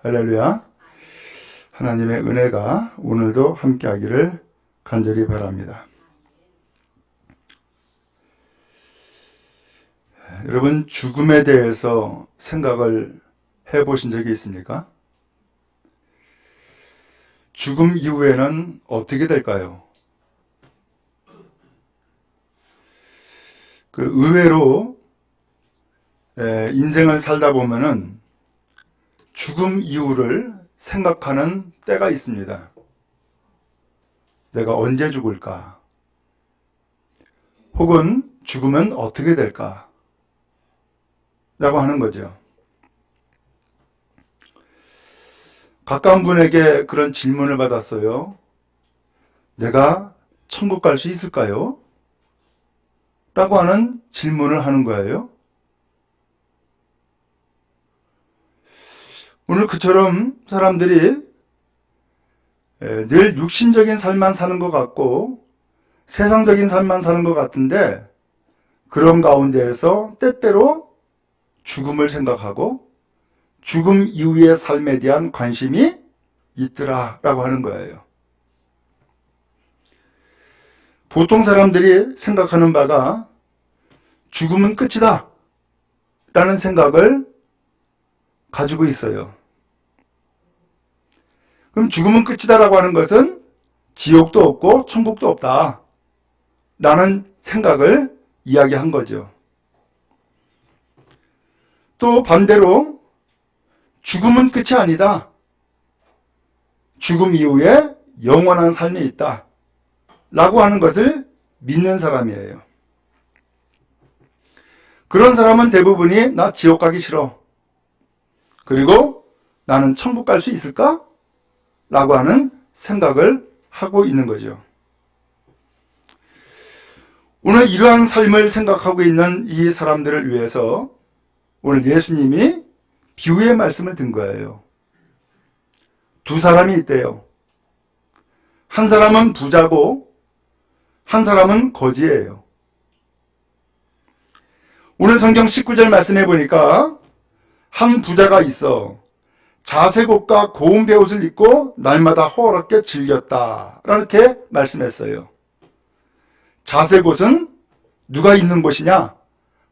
할렐루야. 하나님의 은혜가 오늘도 함께하기를 간절히 바랍니다. 여러분, 죽음에 대해서 생각을 해보신 적이 있습니까? 죽음 이후에는 어떻게 될까요? 의외로 인생을 살다 보면은 죽음 이후를 생각하는 때가 있습니다. 내가 언제 죽을까? 혹은 죽으면 어떻게 될까? 라고 하는 거죠. 가까운 분에게 그런 질문을 받았어요. 내가 천국 갈 수 있을까요? 라고 하는 질문을 하는 거예요. 오늘 그처럼 사람들이 늘 육신적인 삶만 사는 것 같고 세상적인 삶만 사는 것 같은데, 그런 가운데에서 때때로 죽음을 생각하고 죽음 이후의 삶에 대한 관심이 있더라라고 하는 거예요. 보통 사람들이 생각하는 바가 죽음은 끝이다 라는 생각을 가지고 있어요. 그럼 죽음은 끝이다라고 하는 것은 지옥도 없고 천국도 없다 라는 생각을 이야기한 거죠. 또 반대로 죽음은 끝이 아니다, 죽음 이후에 영원한 삶이 있다 라고 하는 것을 믿는 사람이에요. 그런 사람은 대부분이 나 지옥 가기 싫어, 그리고 나는 천국 갈 수 있을까? 라고 하는 생각을 하고 있는 거죠. 오늘 이러한 삶을 생각하고 있는 이 사람들을 위해서 오늘 예수님이 비유의 말씀을 든 거예요. 두 사람이 있대요. 한 사람은 부자고 한 사람은 거지예요. 오늘 성경 19절 말씀해 보니까 한 부자가 있어 자색옷과 고운 베옷을 입고 날마다 호화롭게 즐겼다 이렇게 말씀했어요. 자색옷은 누가 입는 곳이냐?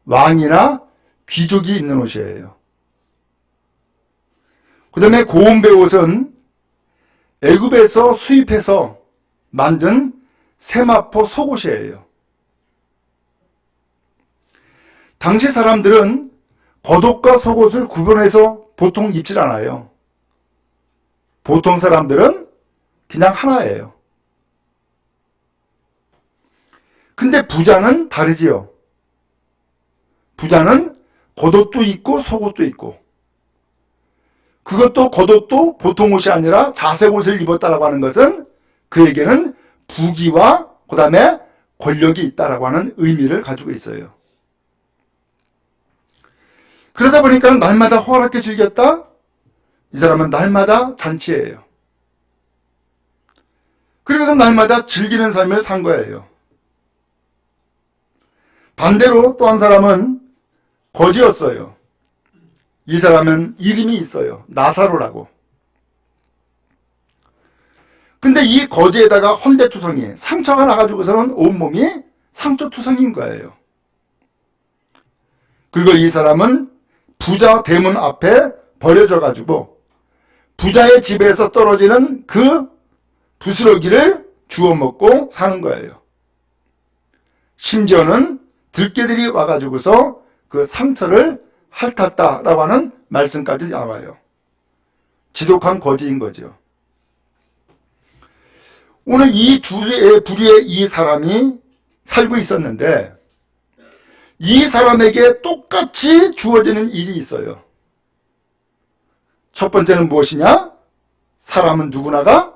왕이나 귀족이 입는 옷이에요. 그 다음에 고운 베옷은 애굽에서 수입해서 만든 세마포 속옷이에요. 당시 사람들은 겉옷과 속옷을 구분해서 보통 입질 않아요. 보통 사람들은 그냥 하나예요. 근데 부자는 다르지요. 부자는 겉옷도 있고 속옷도 있고, 그것도 겉옷도 보통 옷이 아니라 자색 옷을 입었다라고 하는 것은 그에게는 부귀와 그 다음에 권력이 있다라고 하는 의미를 가지고 있어요. 그러다 보니까 날마다 호화롭게 즐겼다? 이 사람은 날마다 잔치예요. 그래서 날마다 즐기는 삶을 산 거예요. 반대로 또 한 사람은 거지였어요. 이 사람은 이름이 있어요. 나사로라고. 근데 이 거지에다가 헌대투성이, 상처가 나가지고서는 온몸이 상처투성인 거예요. 그리고 이 사람은 부자 대문 앞에 버려져 가지고 부자의 집에서 떨어지는 그 부스러기를 주워 먹고 사는 거예요. 심지어는 들깨들이 와가지고서 그 상처를 핥았다라고 하는 말씀까지 나와요. 지독한 거지인 거죠. 오늘 이 두 부류의 이 사람이 살고 있었는데, 이 사람에게 똑같이 주어지는 일이 있어요. 첫 번째는 무엇이냐? 사람은 누구나가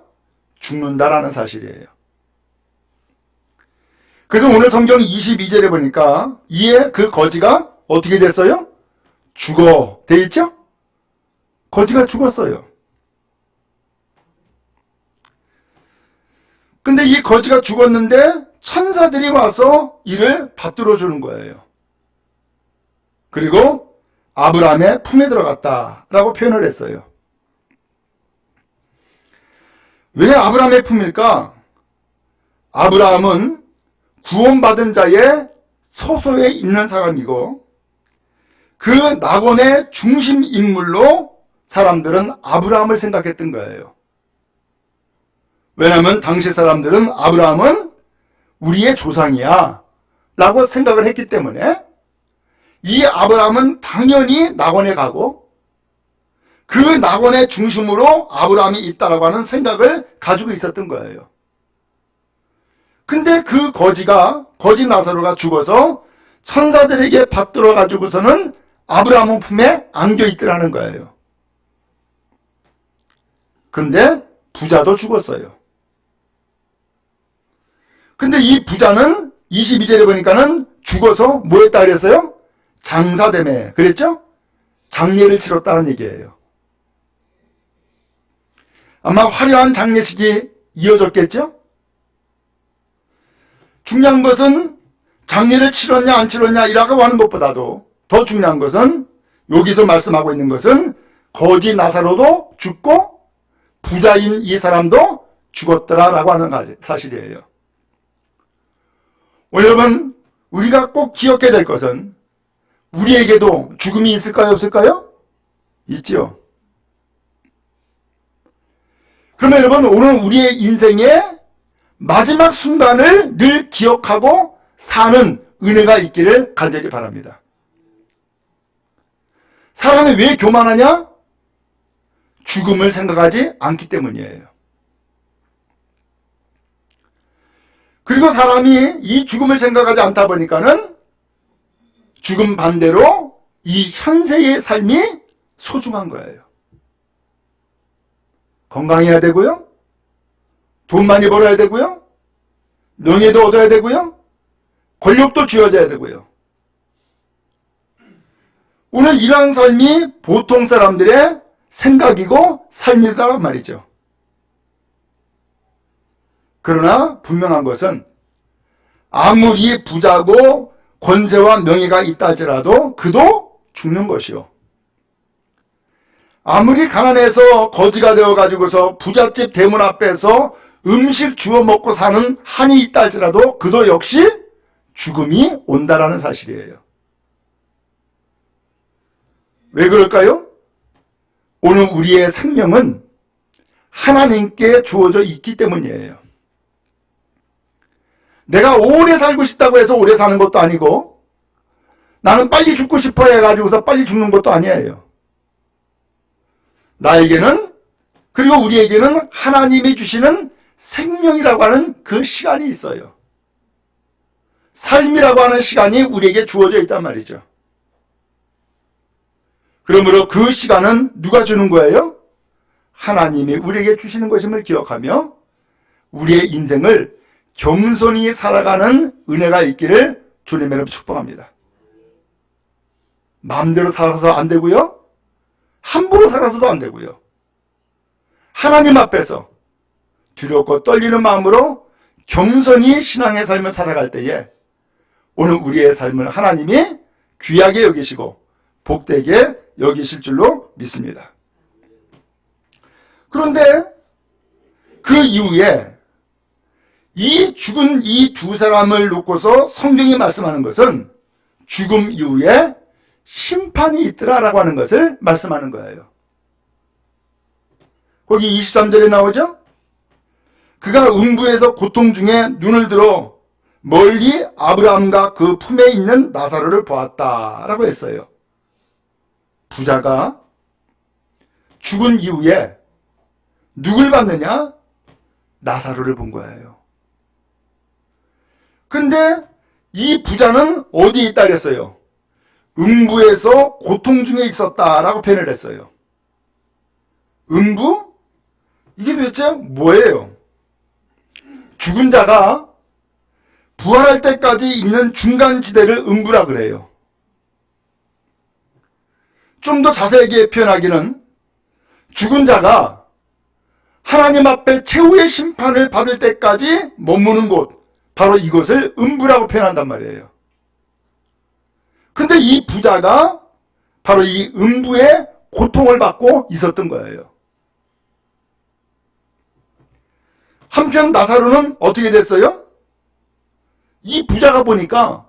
죽는다라는 사실이에요. 그래서 오늘 성경 22절에 보니까 이에 그 거지가 어떻게 됐어요? 죽어 돼 있죠? 거지가 죽었어요. 근데 이 거지가 죽었는데 천사들이 와서 이를 받들어 주는 거예요. 그리고 아브라함의 품에 들어갔다라고 표현을 했어요. 왜 아브라함의 품일까? 아브라함은 구원받은 자의 소소에 있는 사람이고 그 낙원의 중심 인물로 사람들은 아브라함을 생각했던 거예요. 왜냐하면 당시 사람들은 아브라함은 우리의 조상이야 라고 생각을 했기 때문에 이 아브라함은 당연히 낙원에 가고 그 낙원의 중심으로 아브라함이 있다라고 하는 생각을 가지고 있었던 거예요. 근데 그 거지 나사로가 죽어서 천사들에게 받들어 가지고서는 아브라함 품에 안겨 있더라는 거예요. 근데 부자도 죽었어요. 근데 이 부자는 22절에 보니까는 죽어서 뭐 했다 그랬어요? 장사되매 그랬죠? 장례를 치렀다는 얘기예요. 아마 화려한 장례식이 이어졌겠죠? 중요한 것은 장례를 치렀냐 안 치렀냐 이라고 하는 것보다도 더 중요한 것은 여기서 말씀하고 있는 것은 거지 나사로도 죽고 부자인 이 사람도 죽었더라라고 하는 사실이에요. 여러분, 우리가 꼭 기억해야 될 것은 우리에게도 죽음이 있을까요? 없을까요? 있죠. 그러면 여러분, 오늘 우리의 인생의 마지막 순간을 늘 기억하고 사는 은혜가 있기를 간절히 바랍니다. 사람이 왜 교만하냐? 죽음을 생각하지 않기 때문이에요. 그리고 사람이 이 죽음을 생각하지 않다 보니까는 죽음 반대로 이 현세의 삶이 소중한 거예요. 건강해야 되고요. 돈 많이 벌어야 되고요. 명예도 얻어야 되고요. 권력도 쥐어져야 되고요. 오늘 이러한 삶이 보통 사람들의 생각이고 삶이란 말이죠. 그러나 분명한 것은 아무리 부자고 권세와 명예가 있다 할지라도 그도 죽는 것이요. 아무리 가난해서 거지가 되어가지고서 부잣집 대문 앞에서 음식 주워 먹고 사는 한이 있다 할지라도 그도 역시 죽음이 온다라는 사실이에요. 왜 그럴까요? 오늘 우리의 생명은 하나님께 주어져 있기 때문이에요. 내가 오래 살고 싶다고 해서 오래 사는 것도 아니고 나는 빨리 죽고 싶어 해가지고서 빨리 죽는 것도 아니에요. 나에게는 그리고 우리에게는 하나님이 주시는 생명이라고 하는 그 시간이 있어요. 삶이라고 하는 시간이 우리에게 주어져 있단 말이죠. 그러므로 그 시간은 누가 주는 거예요? 하나님이 우리에게 주시는 것임을 기억하며 우리의 인생을 겸손히 살아가는 은혜가 있기를 주님의 이름으로 축복합니다. 마음대로 살아서 안 되고요. 함부로 살아서도 안 되고요. 하나님 앞에서 두렵고 떨리는 마음으로 겸손히 신앙의 삶을 살아갈 때에 오늘 우리의 삶을 하나님이 귀하게 여기시고 복되게 여기실 줄로 믿습니다. 그런데 그 이후에 이 죽은 이 두 사람을 놓고서 성경이 말씀하는 것은 죽음 이후에 심판이 있더라라고 하는 것을 말씀하는 거예요. 거기 23절에 나오죠? 그가 음부에서 고통 중에 눈을 들어 멀리 아브라함과 그 품에 있는 나사로를 보았다라고 했어요. 부자가 죽은 이후에 누굴 봤느냐? 나사로를 본 거예요. 근데 이 부자는 어디에 있다 그랬어요? 음부에서 고통 중에 있었다라고 표현을 했어요. 음부? 이게 도대체 뭐예요? 죽은 자가 부활할 때까지 있는 중간지대를 음부라 그래요. 좀 더 자세하게 표현하기는 죽은 자가 하나님 앞에 최후의 심판을 받을 때까지 머무는 곳, 바로 이것을 음부라고 표현한단 말이에요. 근데 이 부자가 바로 이 음부의 고통을 받고 있었던 거예요. 한편 나사로는 어떻게 됐어요? 이 부자가 보니까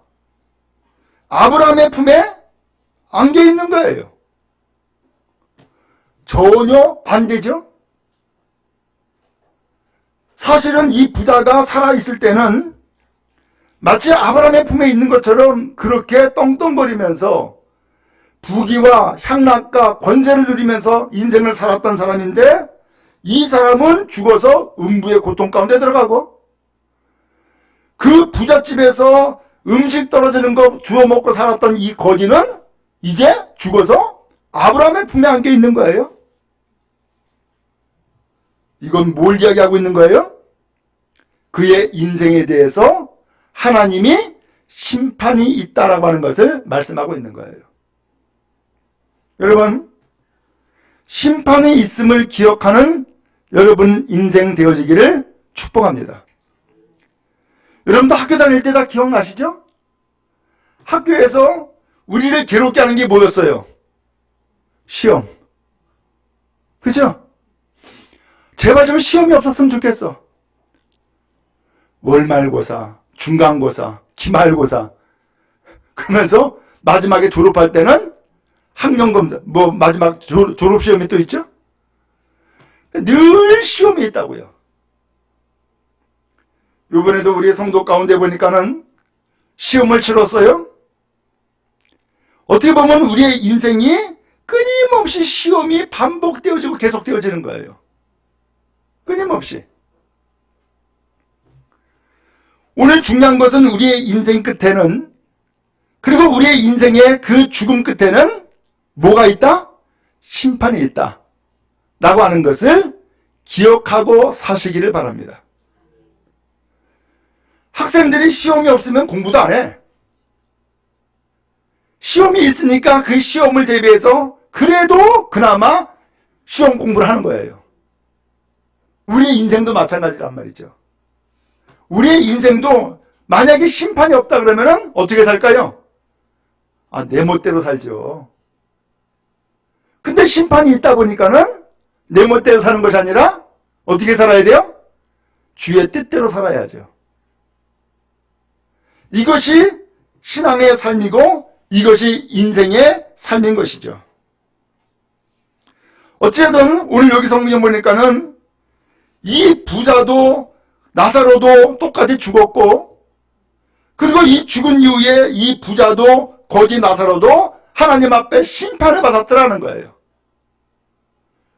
아브라함의 품에 안겨 있는 거예요. 전혀 반대죠. 사실은 이 부자가 살아있을 때는 마치 아브라함의 품에 있는 것처럼 그렇게 떵떵거리면서 부귀와 향락과 권세를 누리면서 인생을 살았던 사람인데, 이 사람은 죽어서 음부의 고통 가운데 들어가고, 그 부잣집에서 음식 떨어지는 거 주워 먹고 살았던 이 거지는 이제 죽어서 아브라함의 품에 안겨 있는 거예요. 이건 뭘 이야기하고 있는 거예요? 그의 인생에 대해서 하나님이 심판이 있다라고 하는 것을 말씀하고 있는 거예요. 여러분, 심판이 있음을 기억하는 여러분 인생 되어지기를 축복합니다. 여러분도 학교 다닐 때 다 기억나시죠? 학교에서 우리를 괴롭게 하는 게 뭐였어요? 시험. 그죠? 제발 좀 시험이 없었으면 좋겠어. 월말고사, 중간고사, 기말고사. 그러면서 마지막에 졸업할 때는 학년검사, 마지막 졸업시험이 또 있죠? 늘 시험이 있다고요. 이번에도 우리 성도 가운데 보니까는 시험을 치렀어요. 어떻게 보면 우리의 인생이 끊임없이 시험이 반복되어지고 계속되어지는 거예요. 끊임없이. 오늘 중요한 것은 우리의 인생 끝에는, 그리고 우리의 인생의 그 죽음 끝에는 뭐가 있다? 심판이 있다 라고 하는 것을 기억하고 사시기를 바랍니다. 학생들이 시험이 없으면 공부도 안 해. 시험이 있으니까 그 시험을 대비해서 그래도 그나마 시험 공부를 하는 거예요. 우리의 인생도 마찬가지란 말이죠. 우리의 인생도 만약에 심판이 없다 그러면 어떻게 살까요? 내 멋대로 살죠. 근데 심판이 있다 보니까는 내 멋대로 사는 것이 아니라 어떻게 살아야 돼요? 주의 뜻대로 살아야죠. 이것이 신앙의 삶이고 이것이 인생의 삶인 것이죠. 어쨌든 오늘 여기 성경 보니까는 이 부자도 나사로도 똑같이 죽었고, 그리고 이 죽은 이후에 이 부자도 거지 나사로도 하나님 앞에 심판을 받았더라는 거예요.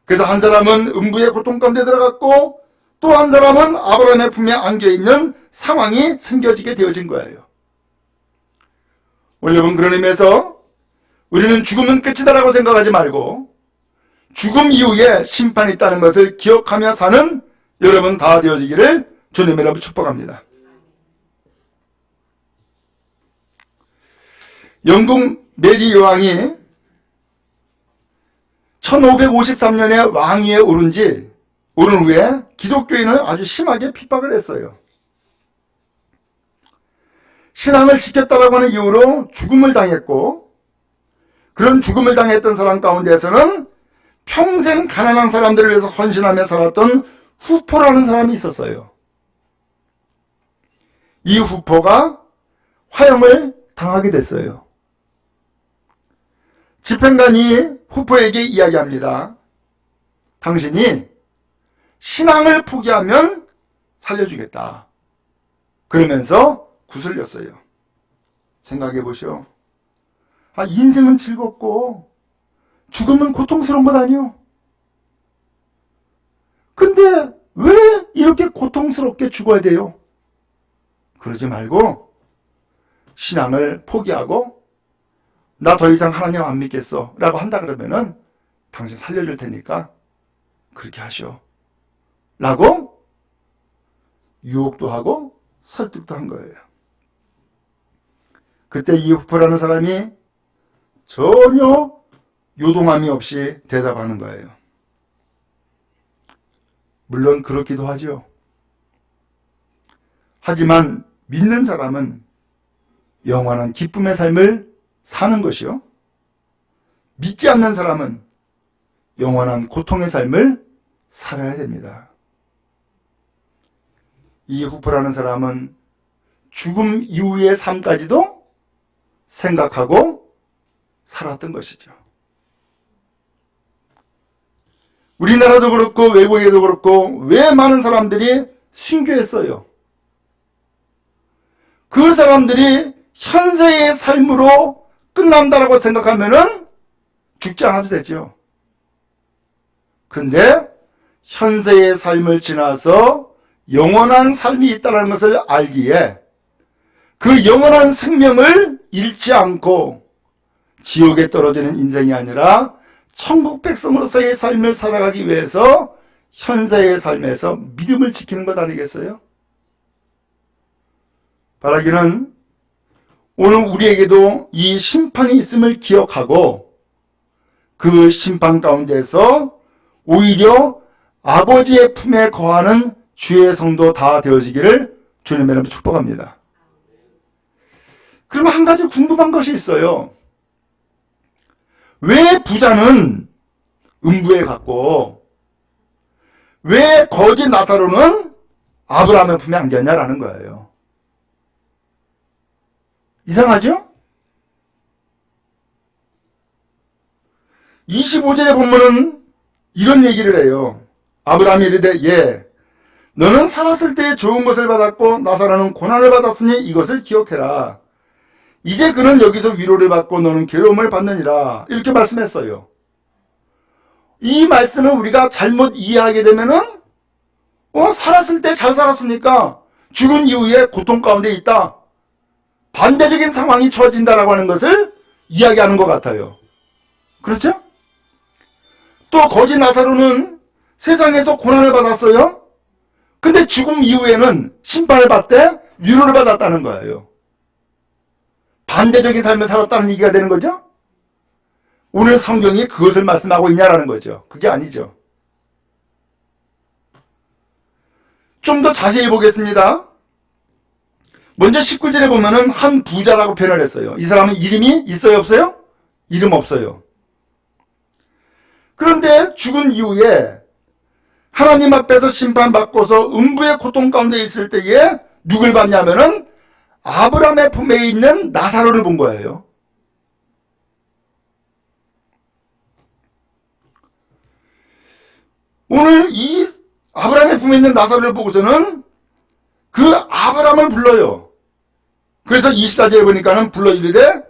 그래서 한 사람은 음부의 고통 가운데 들어갔고 또 한 사람은 아브라함의 품에 안겨있는 상황이 생겨지게 되어진 거예요. 오늘 여러분, 그런 의미에서 우리는 죽음은 끝이다라고 생각하지 말고 죽음 이후에 심판이 있다는 것을 기억하며 사는 여러분 다 되어지기를 주님의 이름으로 축복합니다. 영국 메리 여왕이 1553년에 왕위에 오른 후에 기독교인을 아주 심하게 핍박을 했어요. 신앙을 지켰다라고 하는 이유로 죽음을 당했고, 그런 죽음을 당했던 사람 가운데에서는 평생 가난한 사람들을 위해서 헌신하며 살았던 후포라는 사람이 있었어요. 이 후포가 화형을 당하게 됐어요. 집행관이 후포에게 이야기합니다. 당신이 신앙을 포기하면 살려주겠다. 그러면서 구슬렸어요. 생각해 보시오. 인생은 즐겁고 죽음은 고통스러운 것 아니오? 근데 왜 이렇게 고통스럽게 죽어야 돼요? 그러지 말고 신앙을 포기하고 나 더 이상 하나님 안 믿겠어 라고 한다 그러면은 당신 살려줄 테니까 그렇게 하시오 라고 유혹도 하고 설득도 한 거예요. 그때 이 후포라는 사람이 전혀 요동함이 없이 대답하는 거예요. 물론 그렇기도 하죠. 하지만 믿는 사람은 영원한 기쁨의 삶을 사는 것이요, 믿지 않는 사람은 영원한 고통의 삶을 살아야 됩니다. 이 후프라는 사람은 죽음 이후의 삶까지도 생각하고 살았던 것이죠. 우리나라도 그렇고 외국에도 그렇고 왜 많은 사람들이 순교했어요? 그 사람들이 현세의 삶으로 끝난다라고 생각하면은 죽지 않아도 되죠. 근데 현세의 삶을 지나서 영원한 삶이 있다는 것을 알기에 그 영원한 생명을 잃지 않고 지옥에 떨어지는 인생이 아니라 천국 백성으로서의 삶을 살아가기 위해서 현세의 삶에서 믿음을 지키는 것 아니겠어요? 바라기는 오늘 우리에게도 이 심판이 있음을 기억하고 그 심판 가운데서 오히려 아버지의 품에 거하는 주의 성도 다 되어지기를 주님의 이름으로 축복합니다. 그러면 한 가지 궁금한 것이 있어요. 왜 부자는 음부에 갔고 왜 거지 나사로는 아브라함의 품에 안겼냐라는 거예요. 이상하죠? 25절에 보면은 이런 얘기를 해요. 아브라함이 이르되 예, 너는 살았을 때 좋은 것을 받았고 나사로는 고난을 받았으니 이것을 기억해라. 이제 그는 여기서 위로를 받고 너는 괴로움을 받느니라. 이렇게 말씀했어요. 이 말씀을 우리가 잘못 이해하게 되면은 살았을 때 잘 살았으니까 죽은 이후에 고통 가운데 있다. 반대적인 상황이 처해진다라고 하는 것을 이야기하는 것 같아요. 그렇죠? 또 거지 나사로는 세상에서 고난을 받았어요. 근데 죽음 이후에는 심판을 받되 위로를 받았다는 거예요. 반대적인 삶을 살았다는 얘기가 되는 거죠? 오늘 성경이 그것을 말씀하고 있냐라는 거죠. 그게 아니죠. 좀 더 자세히 보겠습니다. 먼저 19절에 보면은 한 부자라고 표현을 했어요. 이 사람은 이름이 있어요, 없어요? 이름 없어요. 그런데 죽은 이후에 하나님 앞에서 심판받고서 음부의 고통 가운데 있을 때에 누굴 봤냐면은 아브라함의 품에 있는 나사로를 본 거예요. 오늘 이 아브라함의 품에 있는 나사로를 보고서는 그 아브라함을 불러요. 그래서 24절에 보니까는 불러 이르되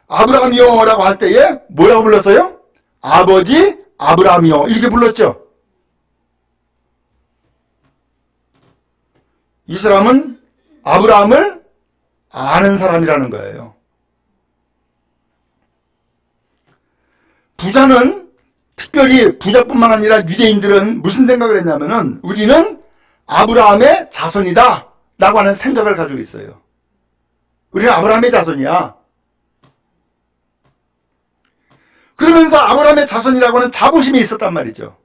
아브라함이여 라고 할 때에 뭐라고 불렀어요? 아버지 아브라함이여 이렇게 불렀죠. 이 사람은 아브라함을 아는 사람이라는 거예요. 부자는 특별히 부자뿐만 아니라 유대인들은 무슨 생각을 했냐면은 우리는 아브라함의 자손이다 라고 하는 생각을 가지고 있어요. 우리는 아브라함의 자손이야. 그러면서 아브라함의 자손이라고 하는 자부심이 있었단 말이죠.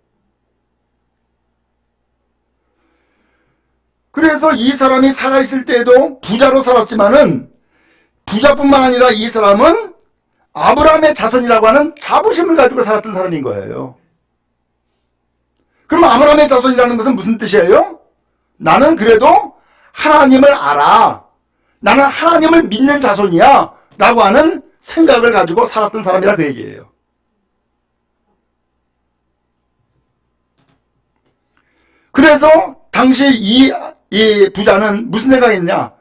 그래서 이 사람이 살아있을 때에도 부자로 살았지만은 부자뿐만 아니라 이 사람은 아브라함의 자손이라고 하는 자부심을 가지고 살았던 사람인 거예요. 그럼 아브라함의 자손이라는 것은 무슨 뜻이에요? 나는 그래도 하나님을 알아. 나는 하나님을 믿는 자손이야. 라고 하는 생각을 가지고 살았던 사람이라 그 얘기예요. 그래서 당시 이 부자는 무슨 생각했냐?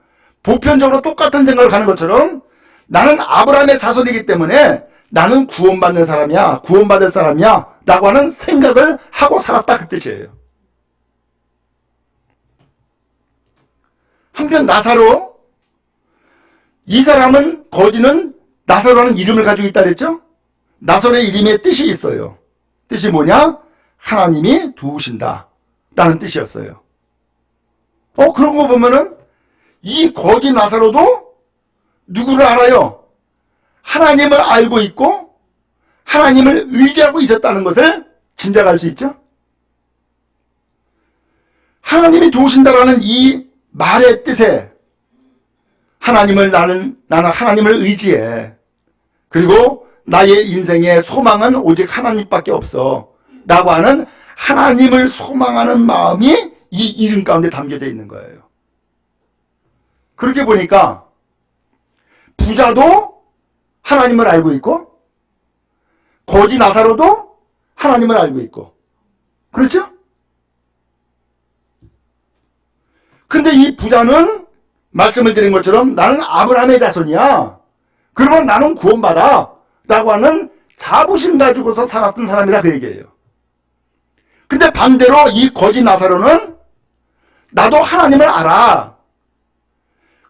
보편적으로 똑같은 생각을 하는 것처럼 나는 아브라함의 자손이기 때문에 나는 구원받는 사람이야, 구원받을 사람이야 라고 하는 생각을 하고 살았다 그 뜻이에요. 한편 나사로, 이 사람은 거지는 나사로라는 이름을 가지고 있다 그랬죠? 나사로의 이름에 뜻이 있어요. 뜻이 뭐냐? 하나님이 도우신다 라는 뜻이었어요. 그런 거 보면은 이 거지 나사로도 누구를 알아요? 하나님을 알고 있고 하나님을 의지하고 있었다는 것을 짐작할 수 있죠? 하나님이 도우신다라는 이 말의 뜻에 나는 하나님을 의지해. 그리고 나의 인생의 소망은 오직 하나님밖에 없어. 라고 하는 하나님을 소망하는 마음이 이 이름 가운데 담겨져 있는 거예요. 그렇게 보니까 부자도 하나님을 알고 있고 거지 나사로도 하나님을 알고 있고 그렇죠? 근데 이 부자는 말씀을 드린 것처럼 나는 아브라함의 자손이야. 그러면 나는 구원받아 라고 하는 자부심 가지고서 살았던 사람이라 그 얘기예요. 근데 반대로 이 거지 나사로는 나도 하나님을 알아.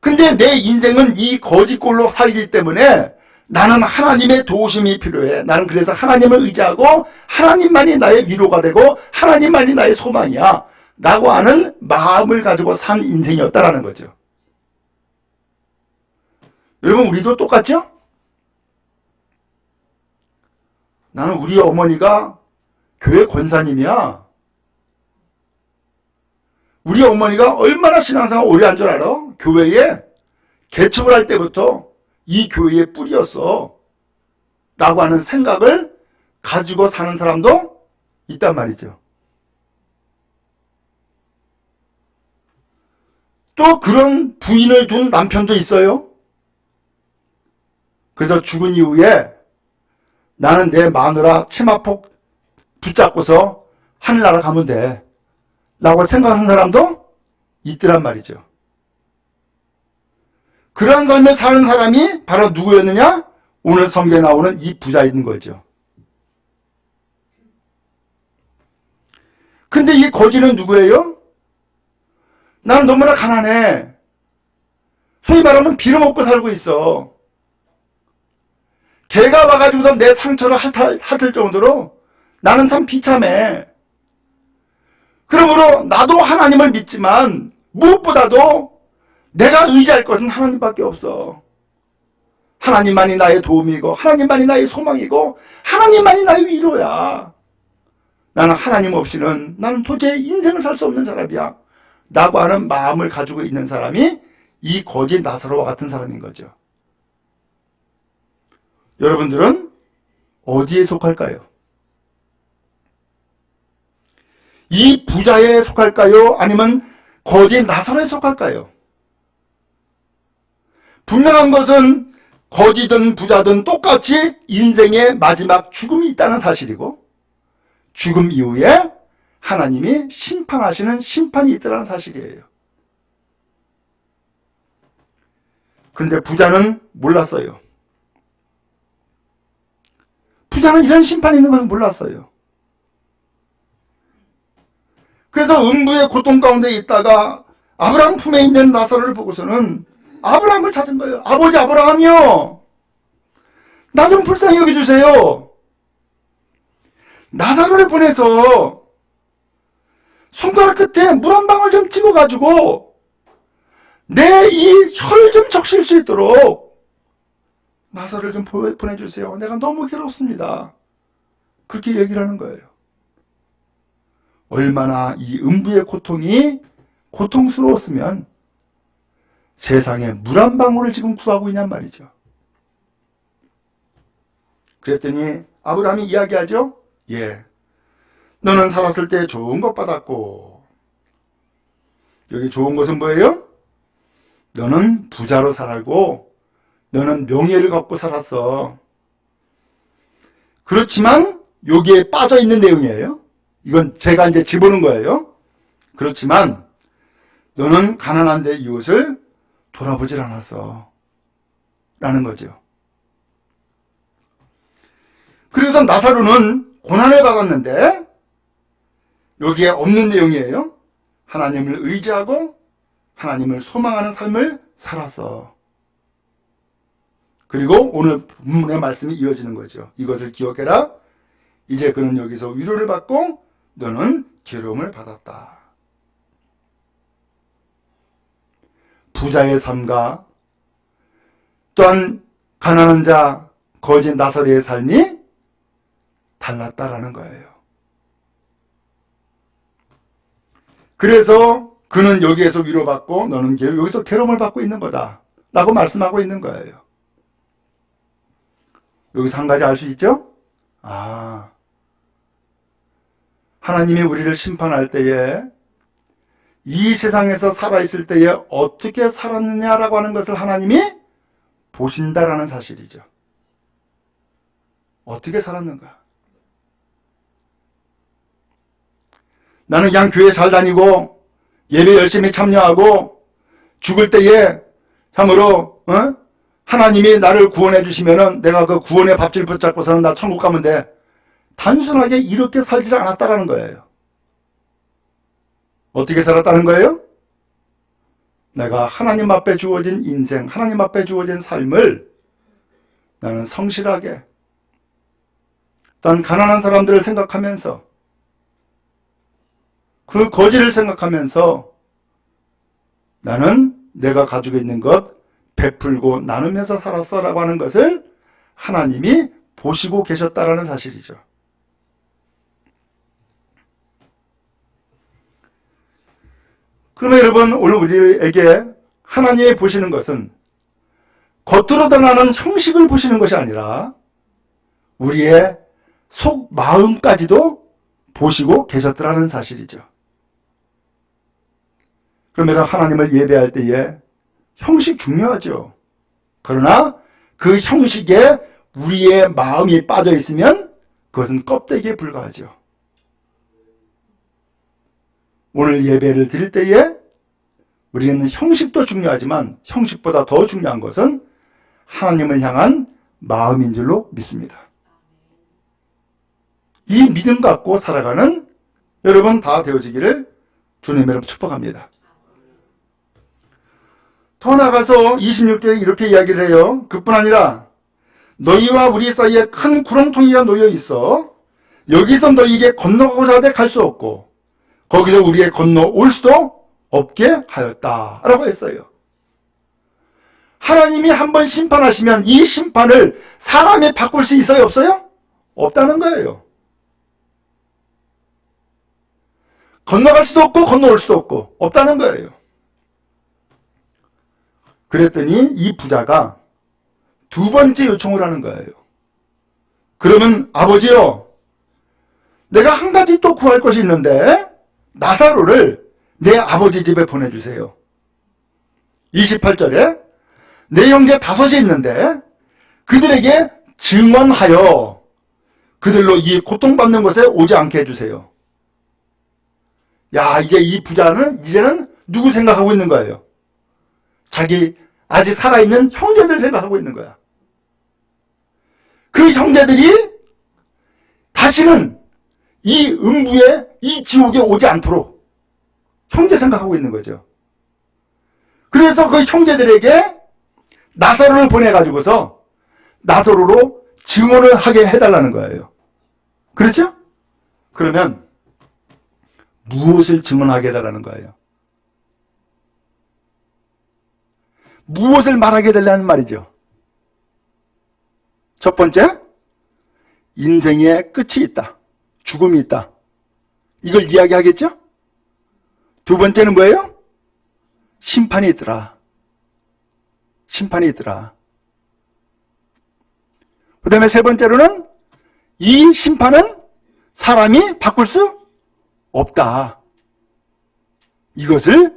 근데 내 인생은 이 거지꼴로 살기 때문에 나는 하나님의 도우심이 필요해. 나는 그래서 하나님을 의지하고 하나님만이 나의 위로가 되고 하나님만이 나의 소망이야 라고 하는 마음을 가지고 산 인생이었다라는 거죠. 여러분 우리도 똑같죠? 나는 우리 어머니가 교회 권사님이야. 우리 어머니가 얼마나 신앙생활 오래 한 줄 알아? 교회에 개척을 할 때부터 이 교회의 뿌리였어 라고 하는 생각을 가지고 사는 사람도 있단 말이죠. 또 그런 부인을 둔 남편도 있어요. 그래서 죽은 이후에 나는 내 마누라 치마폭 붙잡고서 하늘나라 가면 돼 라고 생각하는 사람도 있더란 말이죠. 그런 삶을 사는 사람이 바로 누구였느냐? 오늘 성경에 나오는 이 부자인 거죠. 근데 이 거지는 누구예요? 나는 너무나 가난해. 소위 말하면 빌어먹고 살고 있어. 개가 와가지고서 내 상처를 핥을 정도로 나는 참 비참해. 그러므로 나도 하나님을 믿지만 무엇보다도 내가 의지할 것은 하나님밖에 없어. 하나님만이 나의 도움이고 하나님만이 나의 소망이고 하나님만이 나의 위로야. 나는 하나님 없이는 나는 도저히 인생을 살 수 없는 사람이야 라고 하는 마음을 가지고 있는 사람이 이 거지 나사로와 같은 사람인 거죠. 여러분들은 어디에 속할까요? 이 부자에 속할까요? 아니면 거지 나사로에 속할까요? 분명한 것은 거지든 부자든 똑같이 인생의 마지막 죽음이 있다는 사실이고 죽음 이후에 하나님이 심판하시는 심판이 있다는 사실이에요. 그런데 부자는 몰랐어요. 부자는 이런 심판이 있는 것을 몰랐어요. 그래서 음부의 고통 가운데 있다가 아브라함 품에 있는 나사로를 보고서는 아브라함을 찾은 거예요. 아버지 아브라함이요, 나 좀 불쌍히 여겨주세요. 나사로를 보내서 손가락 끝에 물 한 방울 좀 찍어가지고 내 이 혀를 좀 적실 수 있도록 나사로를 좀 보내주세요. 내가 너무 괴롭습니다. 그렇게 얘기를 하는 거예요. 얼마나 이 음부의 고통이 고통스러웠으면 세상에 물 한 방울을 지금 구하고 있냔 말이죠. 그랬더니 아브라함이 이야기하죠. 예, 너는 살았을 때 좋은 것 받았고, 여기 좋은 것은 뭐예요? 너는 부자로 살고 너는 명예를 갖고 살았어. 그렇지만 여기에 빠져 있는 내용이에요. 이건 제가 이제 집어넣은 거예요. 그렇지만 너는 가난한 내 이웃을 돌아보질 않았어 라는 거죠. 그래서 나사로는 고난을 받았는데 여기에 없는 내용이에요. 하나님을 의지하고 하나님을 소망하는 삶을 살았어. 그리고 오늘 본문의 말씀이 이어지는 거죠. 이것을 기억해라. 이제 그는 여기서 위로를 받고 너는 괴로움을 받았다. 부자의 삶과 또한 가난한 자 거지 나사로의 삶이 달랐다라는 거예요. 그래서 그는 여기에서 위로받고 너는 여기서 괴로움을 받고 있는 거다 라고 말씀하고 있는 거예요. 여기서 한 가지 알 수 있죠? 하나님이 우리를 심판할 때에 이 세상에서 살아있을 때에 어떻게 살았느냐라고 하는 것을 하나님이 보신다라는 사실이죠. 어떻게 살았는가? 나는 그냥 교회 잘 다니고 예배 열심히 참여하고 죽을 때에 참으로 하나님이 나를 구원해 주시면은 내가 그 구원의 밥줄 붙잡고서는 나 천국 가면 돼. 단순하게 이렇게 살지 않았다라는 거예요. 어떻게 살았다는 거예요? 내가 하나님 앞에 주어진 인생, 하나님 앞에 주어진 삶을 나는 성실하게, 또한 가난한 사람들을 생각하면서, 그 거지를 생각하면서 나는 내가 가지고 있는 것 베풀고 나누면서 살았어라고 하는 것을 하나님이 보시고 계셨다라는 사실이죠. 그러면 여러분, 오늘 우리에게 하나님이 보시는 것은 겉으로 드러나는 형식을 보시는 것이 아니라 우리의 속 마음까지도 보시고 계셨더라는 사실이죠. 그러면 하나님을 예배할 때에 형식 중요하죠. 그러나 그 형식에 우리의 마음이 빠져 있으면 그것은 껍데기에 불과하죠. 오늘 예배를 드릴 때에 우리는 형식도 중요하지만 형식보다 더 중요한 것은 하나님을 향한 마음인 줄로 믿습니다. 이 믿음 갖고 살아가는 여러분 다 되어지기를 주님의 이름으로 축복합니다. 더 나아가서 26절에 이렇게 이야기를 해요. 그뿐 아니라 너희와 우리 사이에 큰 구렁텅이가 놓여 있어 여기서 너희에게 건너가고자 하되 갈 수 없고 거기서 우리에게 건너올 수도 없게 하였다 라고 했어요. 하나님이 한번 심판하시면 이 심판을 사람이 바꿀 수 있어요? 없어요? 없다는 거예요. 건너갈 수도 없고 건너올 수도 없고 없다는 거예요. 그랬더니 이 부자가 두 번째 요청을 하는 거예요. 그러면 아버지요, 내가 한 가지 또 구할 것이 있는데 나사로를 내 아버지 집에 보내주세요. 28절에 내 형제 5이 있는데 그들에게 증언하여 그들로 이 고통받는 곳에 오지 않게 해주세요. 야, 이제 이 부자는 이제는 누구 생각하고 있는 거예요? 자기 아직 살아있는 형제들 생각하고 있는 거야. 그 형제들이 다시는 이 음부에, 이 지옥에 오지 않도록 형제 생각하고 있는 거죠. 그래서 그 형제들에게 나사로를 보내가지고서 나사로로 증언을 하게 해달라는 거예요. 그렇죠? 그러면 무엇을 증언하게 해달라는 거예요? 무엇을 말하게 해달라는 말이죠? 첫 번째, 인생의 끝이 있다. 죽음이 있다. 이걸 이야기하겠죠? 두 번째는 뭐예요? 심판이 있더라. 심판이 있더라. 그 다음에 세 번째로는 이 심판은 사람이 바꿀 수 없다. 이것을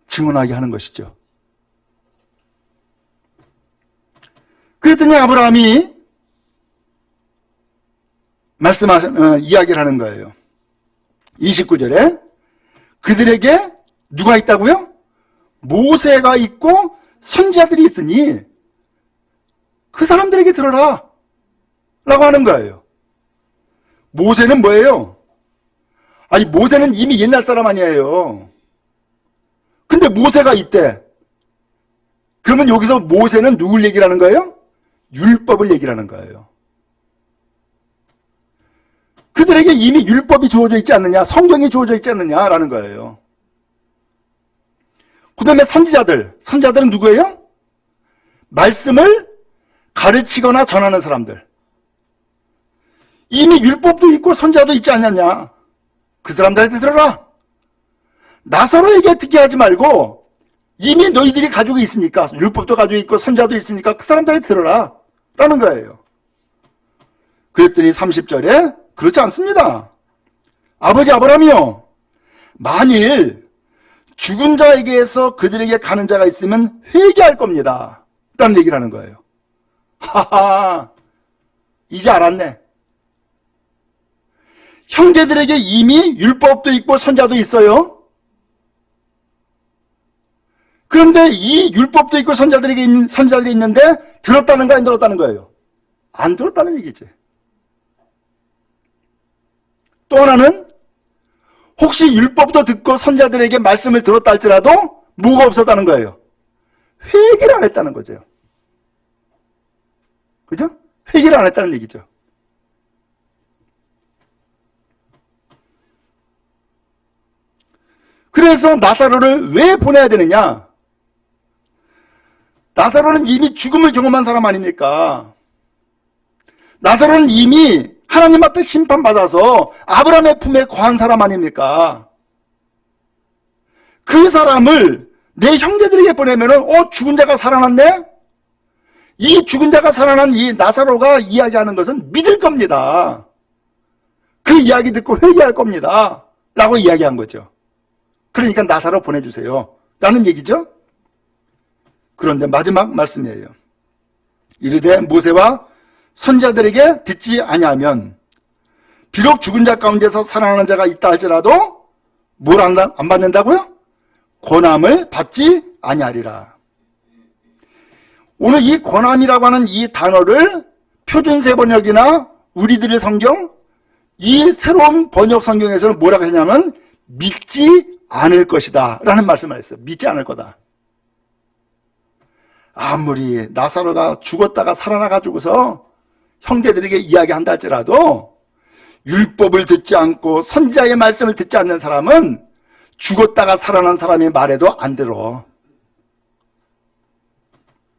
증언하게 하는 것이죠. 그랬더니 아브라함이 이야기를 하는 거예요. 29절에 그들에게 누가 있다고요? 모세가 있고 선지자들이 있으니 그 사람들에게 들어라 라고 하는 거예요. 모세는 뭐예요? 아니, 모세는 이미 옛날 사람 아니에요. 근데 모세가 있대. 그러면 여기서 모세는 누굴 얘기를 하는 거예요? 율법을 얘기를 하는 거예요. 그들에게 이미 율법이 주어져 있지 않느냐, 성경이 주어져 있지 않느냐라는 거예요. 그 다음에 선지자들은 누구예요? 말씀을 가르치거나 전하는 사람들. 이미 율법도 있고 선지자도 있지 않느냐. 그 사람들한테 들어라. 나사로에게 듣게 하지 말고 이미 너희들이 가지고 있으니까, 율법도 가지고 있고 선지자도 있으니까 그 사람들한테 들어라 라는 거예요. 그랬더니 30절에 그렇지 않습니다. 아버지 아브라함이요, 만일 죽은 자에게서 그들에게 가는 자가 있으면 회개할 겁니다. 라는 얘기를 하는 거예요. 하하, 이제 알았네. 형제들에게 이미 율법도 있고 선자도 있어요. 그런데 이 율법도 있고 선자들이 있는데 들었다는 거 안 들었다는 거예요? 안 들었다는 얘기지. 또 하나는 혹시 율법도 듣고 선자들에게 말씀을 들었다 할지라도 뭐가 없었다는 거예요? 회개를 안 했다는 거죠. 그죠? 회개를 안 했다는 얘기죠. 그래서 나사로를 왜 보내야 되느냐? 나사로는 이미 죽음을 경험한 사람 아닙니까? 나사로는 이미 하나님 앞에 심판받아서 아브라함의 품에 거한 사람 아닙니까? 그 사람을 내 형제들에게 보내면은 죽은 자가 살아났네? 이 죽은 자가 살아난 이 나사로가 이야기하는 것은 믿을 겁니다. 그 이야기 듣고 회개할 겁니다. 라고 이야기한 거죠. 그러니까 나사로 보내주세요. 라는 얘기죠. 그런데 마지막 말씀이에요. 이르되 모세와 선자들에게 듣지 아니하면 비록 죽은 자 가운데서 살아나는 자가 있다 할지라도 뭘 안 받는다고요? 권함을 받지 아니하리라. 오늘 이 권함이라고 하는 이 단어를 표준세 번역이나 우리들의 성경, 이 새로운 번역 성경에서는 뭐라고 했냐면 믿지 않을 것이다 라는 말씀을 했어요. 믿지 않을 거다. 아무리 나사로가 죽었다가 살아나가지고서 형제들에게 이야기한다 할지라도 율법을 듣지 않고 선지자의 말씀을 듣지 않는 사람은 죽었다가 살아난 사람의 말에도 안 들어.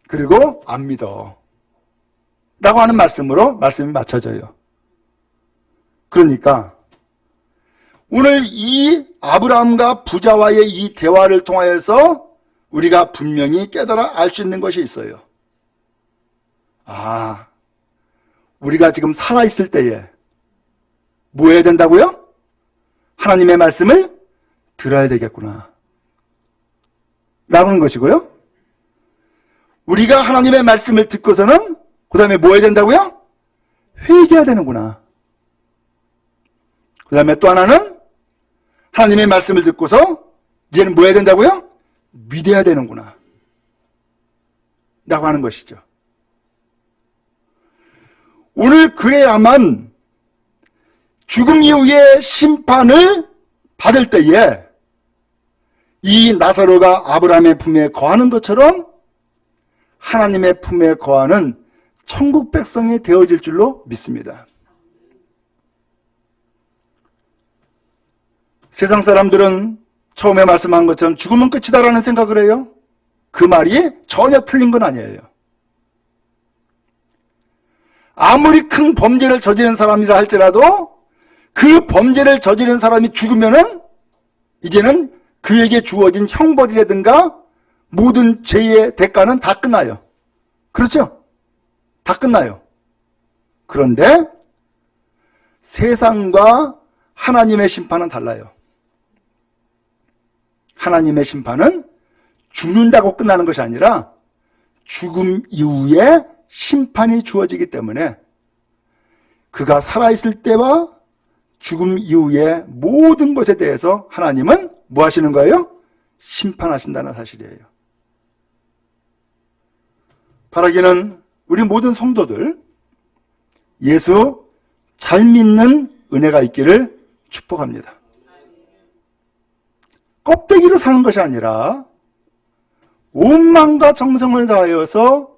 그리고 안 믿어. 라고 하는 말씀으로 말씀이 맞춰져요. 그러니까 오늘 이 아브라함과 부자와의 이 대화를 통하여서 우리가 분명히 깨달아 알 수 있는 것이 있어요. 우리가 지금 살아있을 때에 뭐 해야 된다고요? 하나님의 말씀을 들어야 되겠구나 라는 것이고요. 우리가 하나님의 말씀을 듣고서는 그 다음에 뭐 해야 된다고요? 회개해야 되는구나. 그 다음에 또 하나는 하나님의 말씀을 듣고서 이제는 뭐 해야 된다고요? 믿어야 되는구나 라고 하는 것이죠. 오늘 그래야만 죽음 이후에 심판을 받을 때에 이 나사로가 아브라함의 품에 거하는 것처럼 하나님의 품에 거하는 천국 백성이 되어질 줄로 믿습니다. 세상 사람들은 처음에 말씀한 것처럼 죽으면 끝이다라는 생각을 해요. 그 말이 전혀 틀린 건 아니에요. 아무리 큰 범죄를 저지른 사람이라 할지라도 그 범죄를 저지른 사람이 죽으면은 이제는 그에게 주어진 형벌이라든가 모든 죄의 대가는 다 끝나요. 그렇죠? 다 끝나요. 그런데 세상과 하나님의 심판은 달라요. 하나님의 심판은 죽는다고 끝나는 것이 아니라 죽음 이후에 심판이 주어지기 때문에 그가 살아있을 때와 죽음 이후의 모든 것에 대해서 하나님은 뭐 하시는 거예요? 심판하신다는 사실이에요. 바라기는 우리 모든 성도들 예수 잘 믿는 은혜가 있기를 축복합니다. 껍데기로 사는 것이 아니라 온 마음과 정성을 다하여서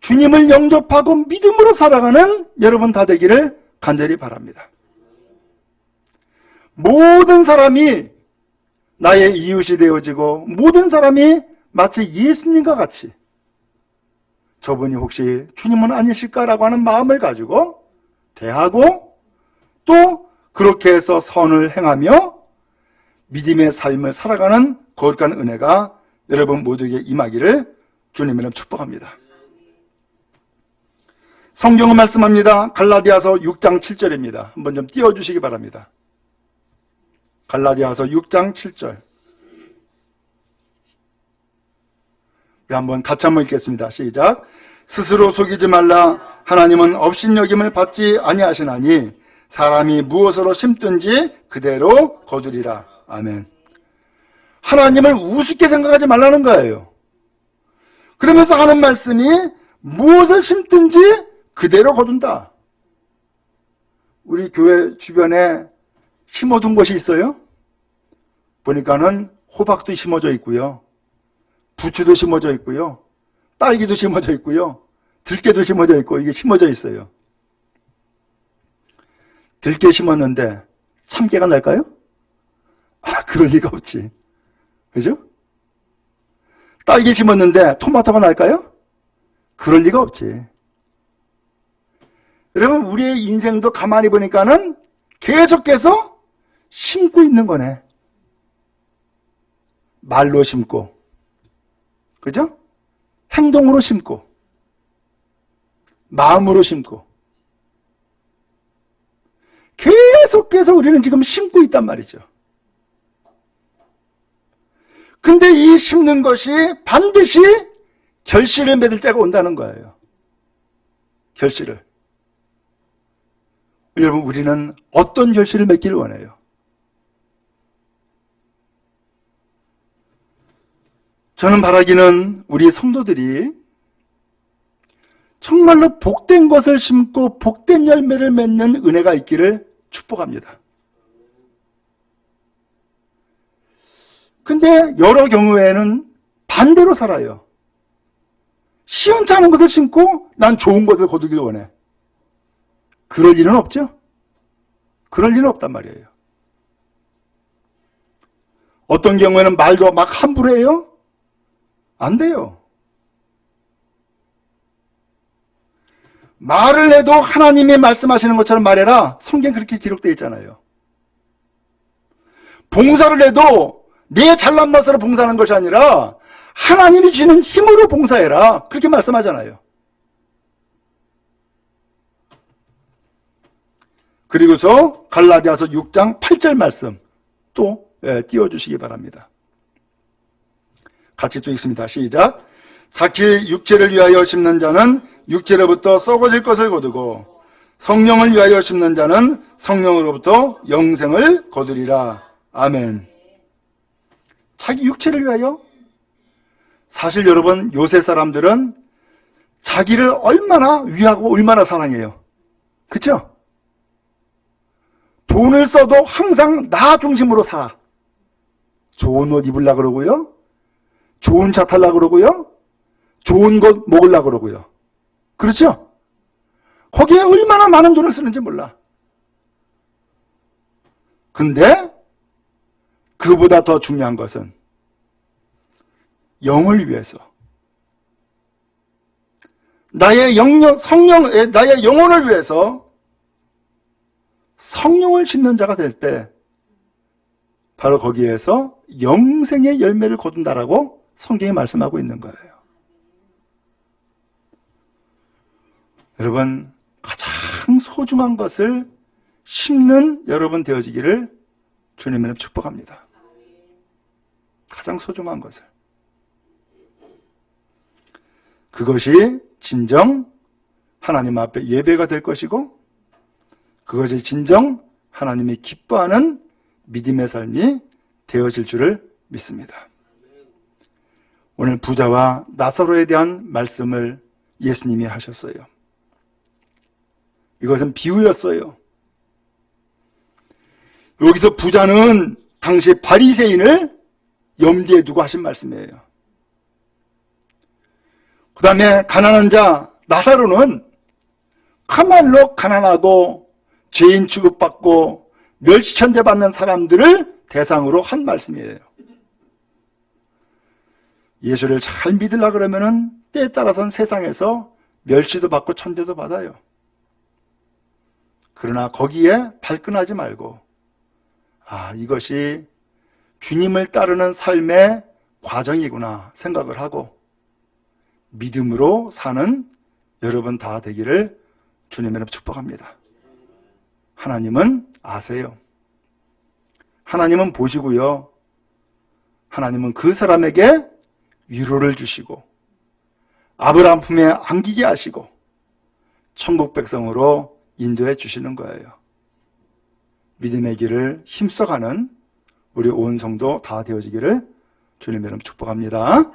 주님을 영접하고 믿음으로 살아가는 여러분 다 되기를 간절히 바랍니다. 모든 사람이 나의 이웃이 되어지고 모든 사람이 마치 예수님과 같이 저분이 혹시 주님은 아니실까라고 하는 마음을 가지고 대하고 또 그렇게 해서 선을 행하며 믿음의 삶을 살아가는 거룩한 은혜가 여러분 모두에게 임하기를 주님으로 축복합니다. 성경은 말씀합니다. 갈라디아서 6장 7절입니다. 한번 좀 띄워주시기 바랍니다. 갈라디아서 6장 7절. 우리 같이 한번 읽겠습니다. 시작. 스스로 속이지 말라. 하나님은 업신여김을 받지 아니하시나니 사람이 무엇으로 심든지 그대로 거두리라. 아멘. 하나님을 우습게 생각하지 말라는 거예요. 그러면서 하는 말씀이 무엇을 심든지 그대로 거둔다. 우리 교회 주변에 심어둔 곳이 있어요? 보니까는 호박도 심어져 있고요. 부추도 심어져 있고요. 딸기도 심어져 있고요. 들깨도 심어져 있고 이게 심어져 있어요. 들깨 심었는데 참깨가 날까요? 그럴 리가 없지. 그죠? 딸기 심었는데 토마토가 날까요? 그럴 리가 없지. 여러분, 우리의 인생도 가만히 보니까는 계속해서 심고 있는 거네. 말로 심고, 그죠? 행동으로 심고, 마음으로 심고, 계속해서 우리는 지금 심고 있단 말이죠. 근데 이 심는 것이 반드시 결실을 맺을 때가 온다는 거예요. 결실을. 여러분, 우리는 어떤 결실을 맺기를 원해요? 저는 바라기는 우리 성도들이 정말로 복된 것을 심고 복된 열매를 맺는 은혜가 있기를 축복합니다. 근데 여러 경우에는 반대로 살아요. 시원치 않은 것을 심고 난 좋은 것을 거두길 원해. 그럴 일은 없죠? 그럴 일은 없단 말이에요. 어떤 경우에는 말도 막 함부로 해요? 안 돼요. 말을 해도 하나님이 말씀하시는 것처럼 말해라. 성경 그렇게 기록되어 있잖아요. 봉사를 해도 내 잘난 맛으로 봉사하는 것이 아니라 하나님이 주는 힘으로 봉사해라. 그렇게 말씀하잖아요. 그리고서 갈라디아서 6장 8절 말씀 또 띄워주시기 바랍니다. 같이 또 읽습니다. 시작. 자기 육체를 위하여 심는 자는 육체로부터 썩어질 것을 거두고 성령을 위하여 심는 자는 성령으로부터 영생을 거두리라. 아멘. 자기 육체를 위하여? 사실 여러분, 요새 사람들은 자기를 얼마나 위하고 얼마나 사랑해요. 그렇죠? 돈을 써도 항상 나 중심으로 살아. 좋은 옷 입으려고 그러고요. 좋은 차 타려고 그러고요. 좋은 것 먹으려고 그러고요. 그렇죠? 거기에 얼마나 많은 돈을 쓰는지 몰라. 근데 그보다 더 중요한 것은 영을 위해서 나의 나의 영혼을 위해서 성령을 심는 자가 될 때 바로 거기에서 영생의 열매를 거둔다라고 성경이 말씀하고 있는 거예요. 여러분, 가장 소중한 것을 심는 여러분 되어지기를 주님으로 축복합니다. 가장 소중한 것을. 그것이 진정 하나님 앞에 예배가 될 것이고 그것이 진정 하나님이 기뻐하는 믿음의 삶이 되어질 줄을 믿습니다. 오늘 부자와 나사로에 대한 말씀을 예수님이 하셨어요. 이것은 비유였어요. 여기서 부자는 당시 바리새인을 염두에 두고 하신 말씀이에요. 그 다음에 가난한 자 나사로는 참말로 가난하고 죄인 취급받고 멸시천대받는 사람들을 대상으로 한 말씀이에요. 예수를 잘 믿으려고 그러면은 때에 따라서는 세상에서 멸시도 받고 천대도 받아요. 그러나 거기에 발끈하지 말고 이것이 주님을 따르는 삶의 과정이구나 생각을 하고 믿음으로 사는 여러분 다 되기를 주님으로 축복합니다. 하나님은 아세요. 하나님은 보시고요. 하나님은 그 사람에게 위로를 주시고 아브라함 품에 안기게 하시고 천국 백성으로 인도해 주시는 거예요. 믿음의 길을 힘써가는 우리 온 성도 다 되어지기를 주님의 이름 축복합니다.